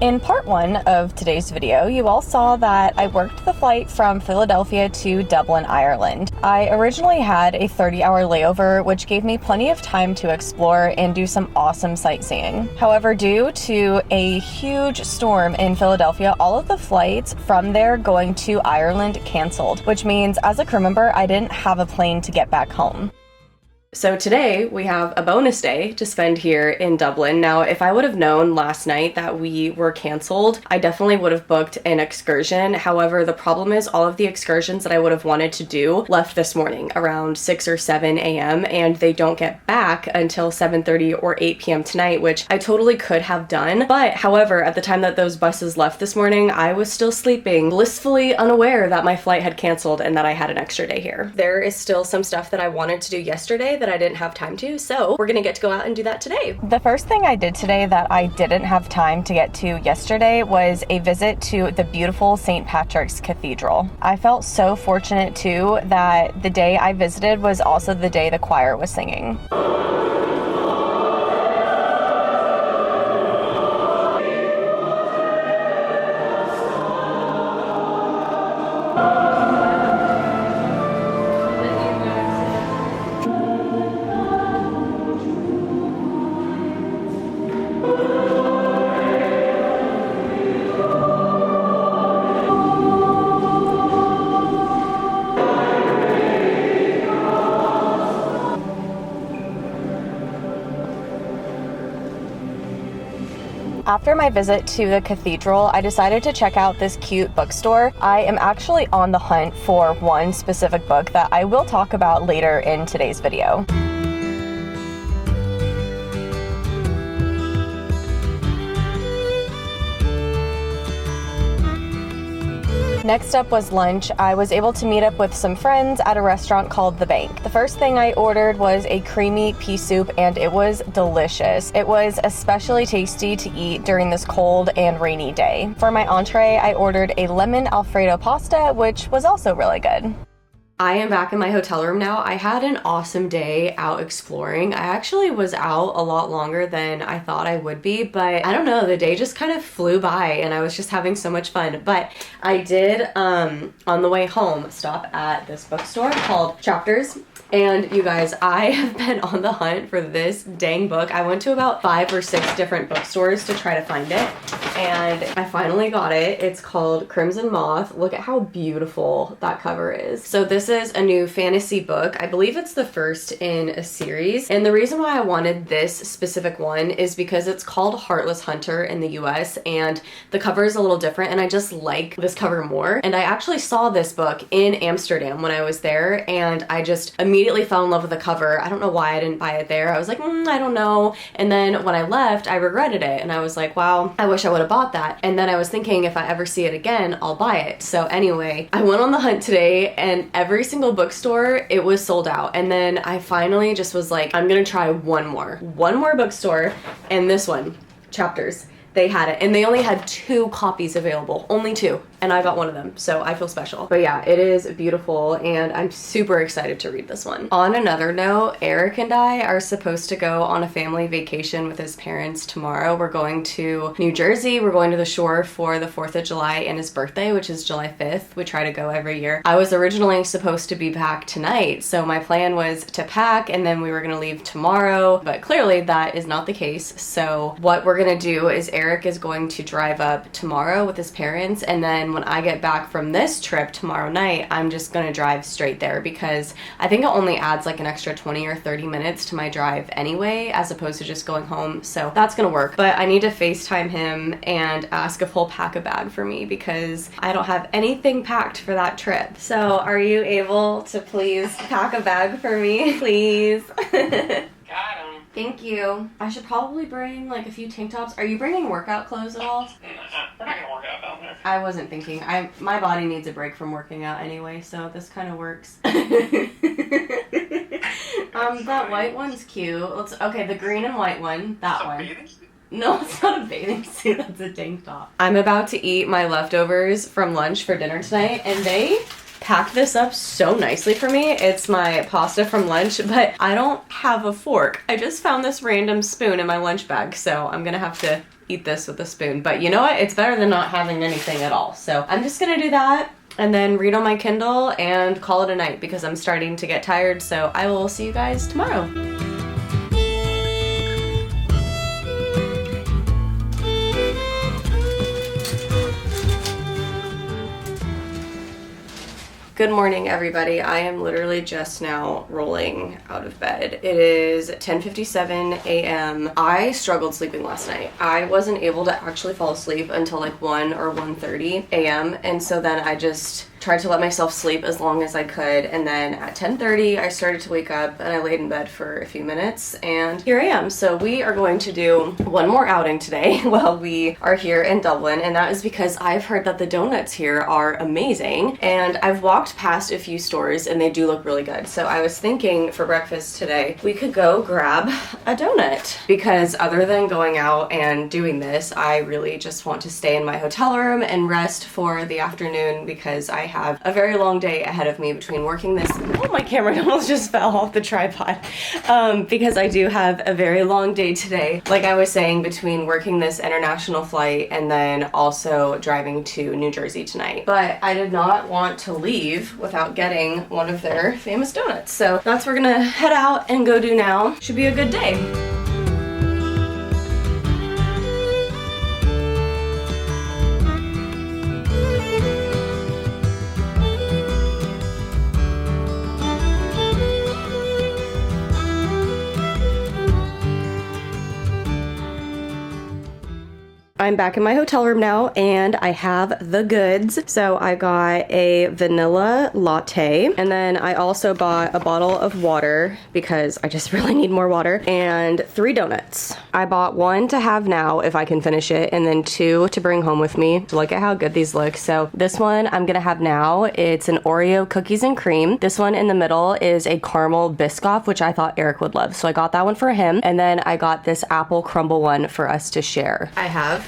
In part one of today's video, you all saw that I worked the flight from Philadelphia to Dublin, Ireland. I originally had a 30-hour layover, which gave me plenty of time to explore and do some awesome sightseeing. However, due to a huge storm in Philadelphia, all of the flights from there going to Ireland canceled, which means as a crew member, I didn't have a plane to get back home. So today we have a bonus day to spend here in Dublin. Now, if I would have known last night that we were canceled, I definitely would have booked an excursion. However, the problem is all of the excursions that I would have wanted to do left this morning around 6 or 7 a.m. and they don't get back until 7:30 or 8 p.m. tonight, which I totally could have done. But however, at the time that those buses left this morning, I was still sleeping, blissfully unaware that my flight had canceled and that I had an extra day here. There is still some stuff that I wanted to do yesterday that I didn't have time to, so we're gonna get to go out and do that today. The first thing I did today that I didn't have time to get to yesterday was a visit to the beautiful St. Patrick's Cathedral. I felt so fortunate too that the day I visited was also the day the choir was singing. After my visit to the cathedral, I decided to check out this cute bookstore. I am actually on the hunt for one specific book that I will talk about later in today's video. Next up was lunch. I was able to meet up with some friends at a restaurant called The Bank. The first thing I ordered was a creamy pea soup and it was delicious. It was especially tasty to eat during this cold and rainy day. For my entree, I ordered a lemon Alfredo pasta, which was also really good. I am back in my hotel room now. I had an awesome day out exploring. I actually was out a lot longer than I thought I would be, but I don't know, the day just kind of flew by and I was just having so much fun. But I did, on the way home, stop at this bookstore called Chapters. And you guys, I have been on the hunt for this dang book. I went to about 5 or 6 different bookstores to try to find it, and I finally got it. It's called Crimson Moth. Look at how beautiful that cover is. So this is a new fantasy book. I believe it's the first in a series, and the reason why I wanted this specific one is because it's called Heartless Hunter in the US, and the cover is a little different, and I just like this cover more. And I actually saw this book in Amsterdam when I was there, and I just immediately fell in love with the cover. I don't know why I didn't buy it there. I was like, I don't know. And then when I left, I regretted it. And I was like, wow, I wish I would have bought that. And then I was thinking if I ever see it again, I'll buy it. So anyway, I went on the hunt today and every single bookstore, it was sold out. And then I finally just was like, I'm gonna try one more bookstore. And this one, Chapters, they had it. And they only had 2 copies available, only 2. And I got one of them, so I feel special. But yeah, it is beautiful, and I'm super excited to read this one. On another note, Eric and I are supposed to go on a family vacation with his parents tomorrow. We're going to New Jersey. We're going to the shore for the 4th of July and his birthday, which is July 5th. We try to go every year. I was originally supposed to be back tonight, so my plan was to pack and then we were gonna leave tomorrow, but clearly that is not the case. So what we're gonna do is Eric is going to drive up tomorrow with his parents, and then when I get back from this trip tomorrow night, I'm just gonna drive straight there because I think it only adds like an extra 20 or 30 minutes to my drive anyway, as opposed to just going home. So that's gonna work. But I need to FaceTime him and ask if he'll pack a bag for me because I don't have anything packed for that trip. So are you able to please pack a bag for me, please? Got him. Thank you. I should probably bring like a few tank tops. Are you bringing workout clothes at all? We're not gonna work out down there. I wasn't thinking. My body needs a break from working out anyway, so this kind of works. That white one's cute. Okay, the green and white one. That one. No, it's not a bathing suit. That's a tank top. I'm about to eat my leftovers from lunch for dinner tonight, and they packed this up so nicely for me. It's my pasta from lunch, but I don't have a fork. I just found this random spoon in my lunch bag, so I'm gonna have to eat this with a spoon. But you know what? It's better than not having anything at all. So I'm just gonna do that and then read on my Kindle and call it a night because I'm starting to get tired. So I will see you guys tomorrow. Good morning, everybody. I am literally just now rolling out of bed. It is 10:57 a.m. I struggled sleeping last night. I wasn't able to actually fall asleep until like 1 or 1:30 a.m. And so then I just tried to let myself sleep as long as I could, and then at 10:30 I started to wake up and I laid in bed for a few minutes and here I am. So we are going to do one more outing today while we are here in Dublin, and that is because I've heard that the donuts here are amazing, and I've walked past a few stores and they do look really good. So I was thinking for breakfast today we could go grab a donut, because other than going out and doing this, I really just want to stay in my hotel room and rest for the afternoon because I have a very long day ahead of me between working this. Oh, my camera almost just fell off the tripod. Because I do have a very long day today, like I was saying, between working this international flight and then also driving to New Jersey tonight. But I did not want to leave without getting one of their famous donuts. So that's what we're gonna head out and go do now. Should be a good day. I'm back in my hotel room now and I have the goods. So I got a vanilla latte, and then I also bought a bottle of water because I just really need more water, and 3 donuts. I bought 1 to have now if I can finish it, and then 2 to bring home with me. So look at how good these look. So this one I'm gonna have now. It's an Oreo cookies and cream. This one in the middle is a caramel Biscoff, which I thought Eric would love. So I got that one for him, and then I got this apple crumble one for us to share. I have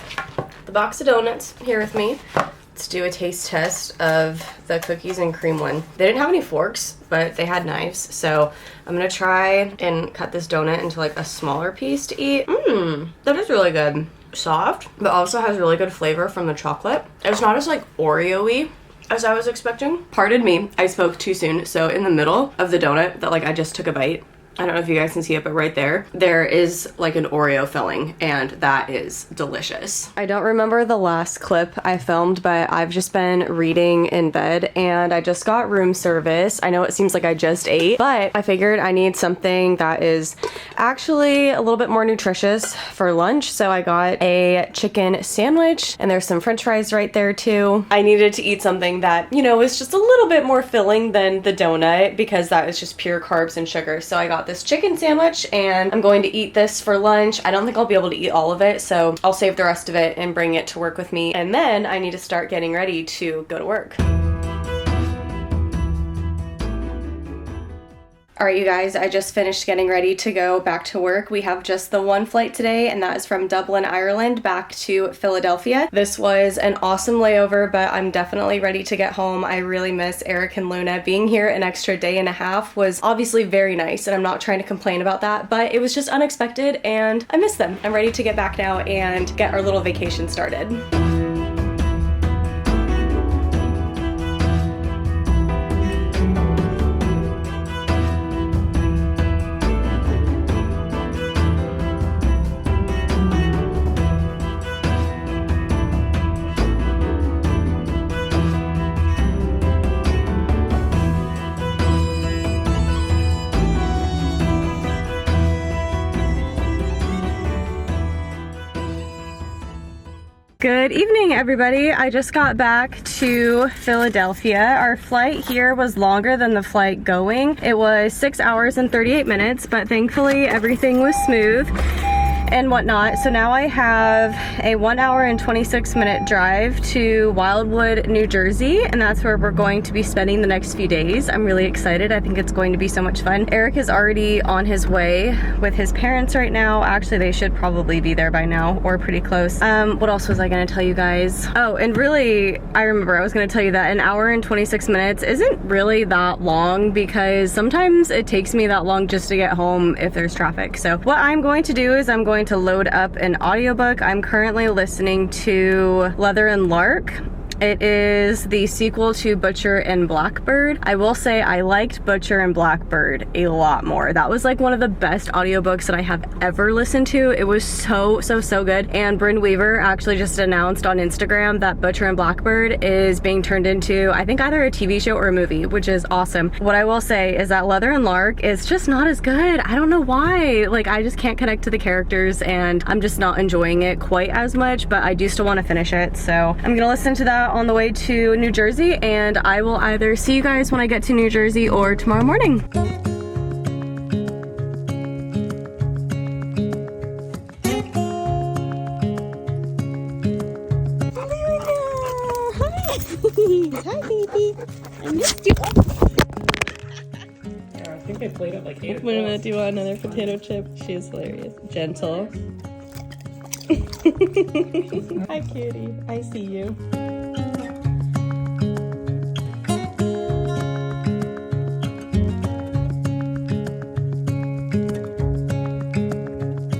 the box of donuts here with me. Let's do a taste test of the cookies and cream one. They didn't have any forks, but they had knives. So I'm gonna try and cut this donut into like a smaller piece to eat. That is really good. Soft, but also has really good flavor from the chocolate. It's not as like Oreo-y as I was expecting. Pardon me, I spoke too soon. So in the middle of the donut that like I just took a bite, I don't know if you guys can see it, but right there is like an Oreo filling, and that is delicious. I don't remember the last clip I filmed, but I've just been reading in bed and I just got room service. I know it seems like I just ate, but I figured I need something that is actually a little bit more nutritious for lunch. So I got a chicken sandwich, and there's some french fries right there too. I needed to eat something that, you know, was just a little bit more filling than the donut because that was just pure carbs and sugar. So I got this chicken sandwich and I'm going to eat this for lunch. I don't think I'll be able to eat all of it, so I'll save the rest of it and bring it to work with me, and then I need to start getting ready to go to work. All right, you guys, I just finished getting ready to go back to work. We have just the one flight today, and that is from Dublin, Ireland, back to Philadelphia. This was an awesome layover, but I'm definitely ready to get home. I really miss Eric and Luna. Being here an extra day and a half was obviously very nice, and I'm not trying to complain about that, but it was just unexpected, and I miss them. I'm ready to get back now and get our little vacation started. Good evening, everybody. I just got back to Philadelphia. Our flight here was longer than the flight going. It was 6 hours and 38 minutes, but thankfully everything was smooth and whatnot. So now I have a 1 hour and 26 minute drive to Wildwood, New Jersey, and that's where we're going to be spending the next few days. I'm really excited. I think it's going to be so much fun. Eric is already on his way with his parents right now. Actually, they should probably be there by now or pretty close. What else was I gonna tell you guys? Oh, and really, I remember I was gonna tell you that an hour and 26 minutes isn't really that long, because sometimes it takes me that long just to get home if there's traffic. So what I'm going to do is I'm going going to load up an audiobook. I'm currently listening to Leather and Lark. It is the sequel to Butcher and Blackbird. I will say I liked Butcher and Blackbird a lot more. That was like one of the best audiobooks that I have ever listened to. It was so good. And Bryn Weaver actually just announced on Instagram that Butcher and Blackbird is being turned into, I think, either a TV show or a movie, which is awesome. What I will say is that Leather and Lark is just not as good. I don't know why. Like, I just can't connect to the characters and I'm just not enjoying it quite as much, but I do still want to finish it. So I'm gonna listen to that on the way to New Jersey, and I will either see you guys when I get to New Jersey or tomorrow morning. Hi, baby. I missed you. Yeah, I think I played it like 8 Wait a minute, do you want another potato chip? She is hilarious. Gentle. Hi, cutie. I see you.